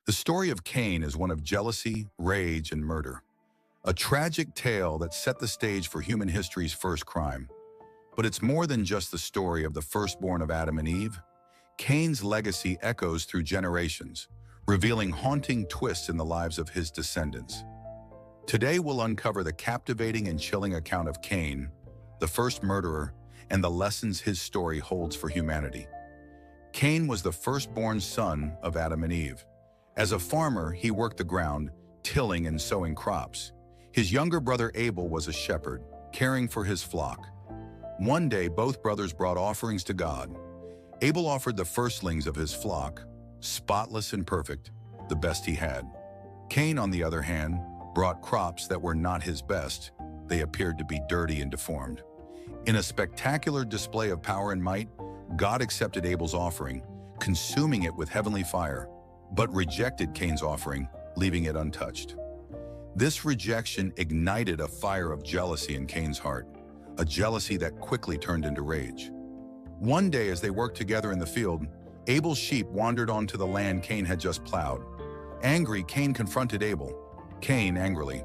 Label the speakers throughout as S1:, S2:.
S1: The story of Cain is one of jealousy, rage, and murder. A tragic tale that set the stage for human history's first crime. But it's more than just the story of the firstborn of Adam and Eve. Cain's legacy echoes through generations, revealing haunting twists in the lives of his descendants. Today we'll uncover the captivating and chilling account of Cain, the first murderer, and the lessons his story holds for humanity. Cain was the firstborn son of Adam and Eve. As a farmer, he worked the ground, tilling and sowing crops. His younger brother Abel was a shepherd, caring for his flock. One day, both brothers brought offerings to God. Abel offered the firstlings of his flock, spotless and perfect, the best he had. Cain, on the other hand, brought crops that were not his best. They appeared to be dirty and deformed. In a spectacular display of power and might, God accepted Abel's offering, consuming it with heavenly fire, but rejected Cain's offering, leaving it untouched. This rejection ignited a fire of jealousy in Cain's heart, a jealousy that quickly turned into rage. One day, as they worked together in the field, Abel's sheep wandered onto the land Cain had just plowed. Angry, Cain confronted Abel. Cain, angrily,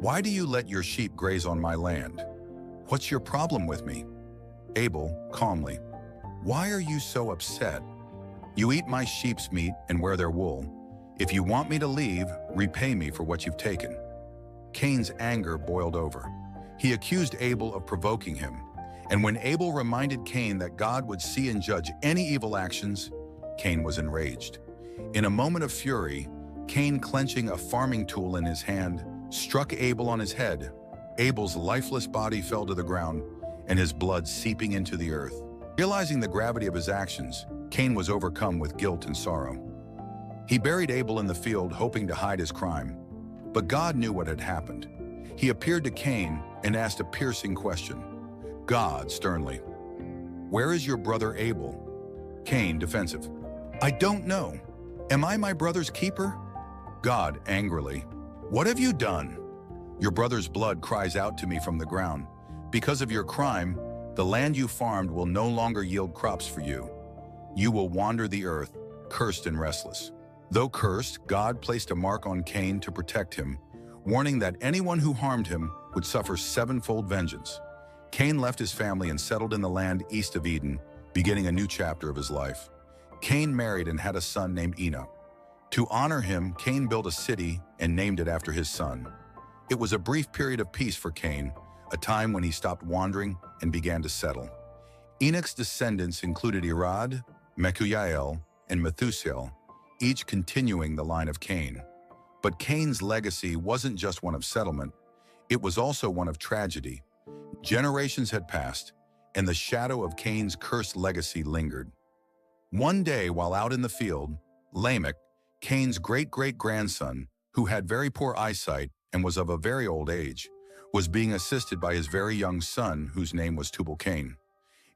S1: "Why do you let your sheep graze on my land? What's your problem with me?" Abel, calmly, "Why are you so upset? You eat my sheep's meat and wear their wool. If you want me to leave, repay me for what you've taken." Cain's anger boiled over. He accused Abel of provoking him, and when Abel reminded Cain that God would see and judge any evil actions, Cain was enraged. In a moment of fury, Cain, clenching a farming tool in his hand, struck Abel on his head. Abel's lifeless body fell to the ground, and his blood seeping into the earth. Realizing the gravity of his actions, Cain was overcome with guilt and sorrow. He buried Abel in the field, hoping to hide his crime. But God knew what had happened. He appeared to Cain and asked a piercing question. God, sternly, "Where is your brother Abel?" Cain, defensive, "I don't know. Am I my brother's keeper?" God, angrily, "What have you done? Your brother's blood cries out to me from the ground. Because of your crime, the land you farmed will no longer yield crops for you. You will wander the earth, cursed and restless." Though cursed, God placed a mark on Cain to protect him, warning that anyone who harmed him would suffer sevenfold vengeance. Cain left his family and settled in the land east of Eden, beginning a new chapter of his life. Cain married and had a son named Enoch. To honor him, Cain built a city and named it after his son. It was a brief period of peace for Cain, a time when he stopped wandering and began to settle. Enoch's descendants included Irad, Mehujael, and Methuselah, each continuing the line of Cain. But Cain's legacy wasn't just one of settlement, it was also one of tragedy. Generations had passed, and the shadow of Cain's cursed legacy lingered. One day, while out in the field, Lamech, Cain's great-great-grandson, who had very poor eyesight and was of a very old age, was being assisted by his very young son, whose name was Tubal-Cain.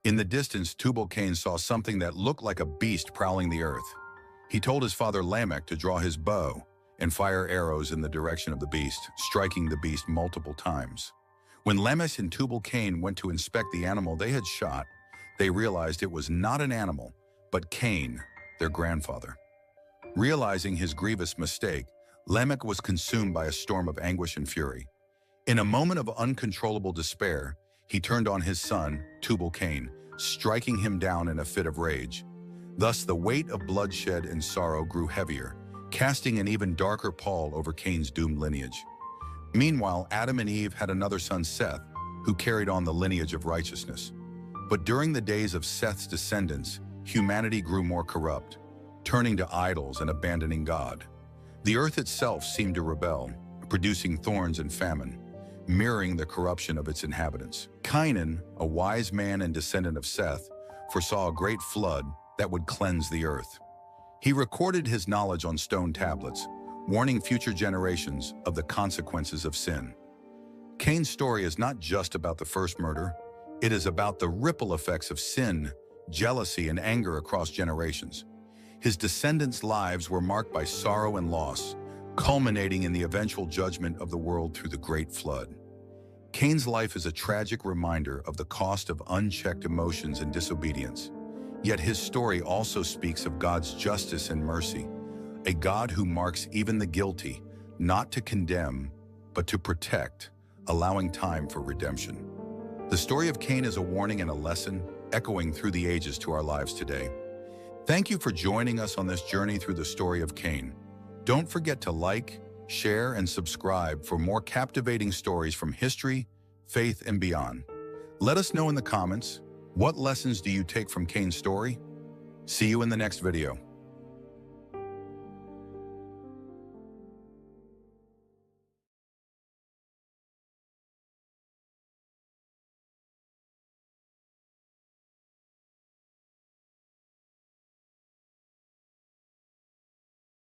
S1: In the distance, Tubal-Cain saw something that looked like a beast prowling the earth. He told his father Lamech to draw his bow and fire arrows in the direction of the beast, striking the beast multiple times. When Lamech and Tubal-Cain went to inspect the animal they had shot, they realized it was not an animal, but Cain, their grandfather. Realizing his grievous mistake, Lamech was consumed by a storm of anguish and fury. In a moment of uncontrollable despair, he turned on his son, Tubal-Cain, striking him down in a fit of rage. Thus, the weight of bloodshed and sorrow grew heavier, casting an even darker pall over Cain's doomed lineage. Meanwhile, Adam and Eve had another son, Seth, who carried on the lineage of righteousness. But during the days of Seth's descendants, humanity grew more corrupt, turning to idols and abandoning God. The earth itself seemed to rebel, producing thorns and famine, mirroring the corruption of its inhabitants. Canaan, a wise man and descendant of Seth, foresaw a great flood that would cleanse the earth. He recorded his knowledge on stone tablets, warning future generations of the consequences of sin. Cain's story is not just about the first murder, it is about the ripple effects of sin, jealousy, and anger across generations. His descendants' lives were marked by sorrow and loss, culminating in the eventual judgment of the world through the Great Flood. Cain's life is a tragic reminder of the cost of unchecked emotions and disobedience. Yet his story also speaks of God's justice and mercy, a God who marks even the guilty, not to condemn, but to protect, allowing time for redemption. The story of Cain is a warning and a lesson, echoing through the ages to our lives today. Thank you for joining us on this journey through the story of Cain. Don't forget to like, share, and subscribe for more captivating stories from history, faith, and beyond. Let us know in the comments, what lessons do you take from Cain's story? See you in the next video.